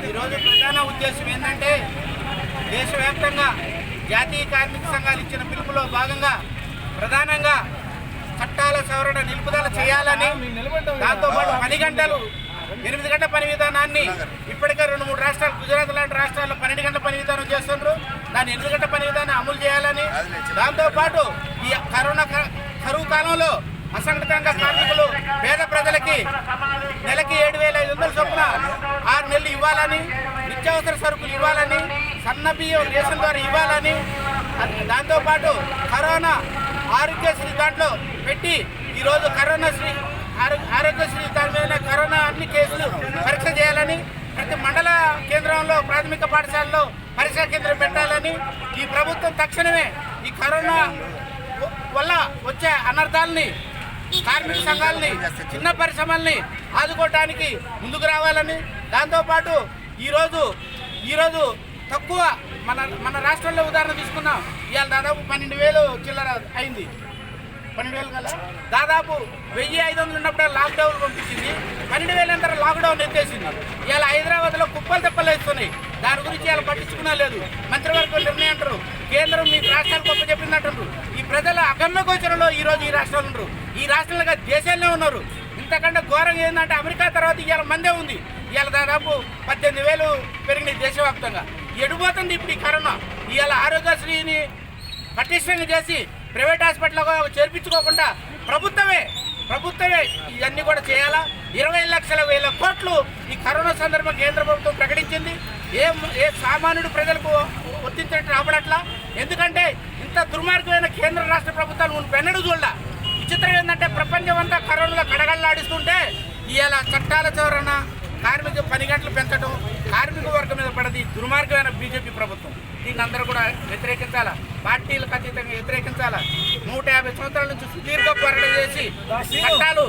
ఈరోజు ప్రధాన ఉద్దేశం ఏంటంటే దేశవ్యాప్తంగా జాతీయ కార్మిక సంఘాలు ఇచ్చిన పిలుపులో భాగంగా ప్రధానంగా చట్టాల సవరణ నిలుపుదల చేయాలని, దాంతోపాటు 10 గంటలు 8 గంటల పని విధానాన్ని ఇప్పటికే 2-3 రాష్ట్రాలు, గుజరాత్ లాంటి రాష్ట్రాల్లో 12 గంటల పని విధానం చేస్తున్నారు. దాన్ని 8 గంటల పని విధానం అమలు చేయాలని, దాంతోపాటు ఈ కరువు కాలంలో అసంఘటితంగా కార్మికులు పేద ప్రజలకి నెలకి 7,500 చొప్పున 6 నెలలు ఇవ్వాలని, నిత్యావసర సరుకులు ఇవ్వాలని, సన్న బియ్యం రేషన్ ద్వారా ఇవ్వాలని, దాంతోపాటు కరోనా ఆరోగ్యశ్రీ దాంట్లో పెట్టి ఈరోజు ఆరోగ్యశ్రీ దాని మీద కరోనా అన్ని కేసులు పరీక్ష చేయాలని, ప్రతి మండల కేంద్రంలో ప్రాథమిక పాఠశాలలో పరీక్షా కేంద్రం పెట్టాలని, ఈ ప్రభుత్వం తక్షణమే ఈ కరోనా వల్ల వచ్చే అనర్థాలని, కార్మిక సంఘాలని, చిన్న పరిశ్రమల్ని ఆదుకోవటానికి ముందుకు రావాలని, దాంతోపాటు ఈరోజు తక్కువ మన రాష్ట్రంలో ఉదాహరణ తీసుకున్నాం. ఇవాళ దాదాపు 12,000 చిల్లర అయింది. 12,000 కల్లా దాదాపు 1,500 ఉన్నప్పుడే లాక్డౌన్ పంపించింది. 12,000 అంతా లాక్డౌన్ ఎత్తేసింది. ఇవాళ హైదరాబాద్లో కుప్పలు తెప్పలు వేస్తున్నాయి. దాని గురించి ఇలా పట్టించుకున్నా లేదు. మంత్రివర్గం నిర్ణయం అంటారు, కేంద్రం మీకు రాష్ట్రాలు గొప్ప చెప్పింది అంటారు. ఈ ప్రజల అగమ్య గోచరంలో ఈరోజు ఈ రాష్ట్రాలు ఉన్నారు. ఈ రాష్ట్రాలుగా దేశాల్లో ఉన్నారు. ఇంతకంటే ఘోరంగా ఏంటంటే అమెరికా తర్వాత ఇవాళ మందే ఉంది. ఇవాళ దాదాపు 18,000 పెరిగినాయి దేశవ్యాప్తంగా. ఎడిపోతుంది ఇప్పుడు ఈ కరోనా. ఇవాళ ఆరోగ్యశ్రీని పటిష్టంగా చేసి ప్రైవేట్ హాస్పిటల్లో చేర్పించుకోకుండా ప్రభుత్వమే ఇవన్నీ కూడా చేయాలా. 20,00,000 కోట్లు ఈ కరోనా సందర్భంగా కేంద్ర ప్రభుత్వం ప్రకటించింది. ఏ సామాన్యుడు ప్రజలకు వర్తించినట్టు రాబడట్లా. ఎందుకంటే ఇంత దుర్మార్గమైన కేంద్ర రాష్ట్ర ప్రభుత్వాలు పెన్నడు చూడాల. విచిత్రం ఏంటంటే ప్రపంచం అంతా కరోనాలో కడగళ్ళాడిస్తుంటే ఇవాళ చట్టాల సవరణ, కార్మిక 10 గంటలు పెంచడం, కార్మిక వర్గం మీద పడది దుర్మార్గమైన బీజేపీ ప్రభుత్వం. దీన్ని అందరూ కూడా వ్యతిరేకించాలా, పార్టీలకు అతీతంగా వ్యతిరేకించాలా. 150 సంవత్సరాల నుంచి సుదీర్ఘ పోరాటం చేసి చట్టాలు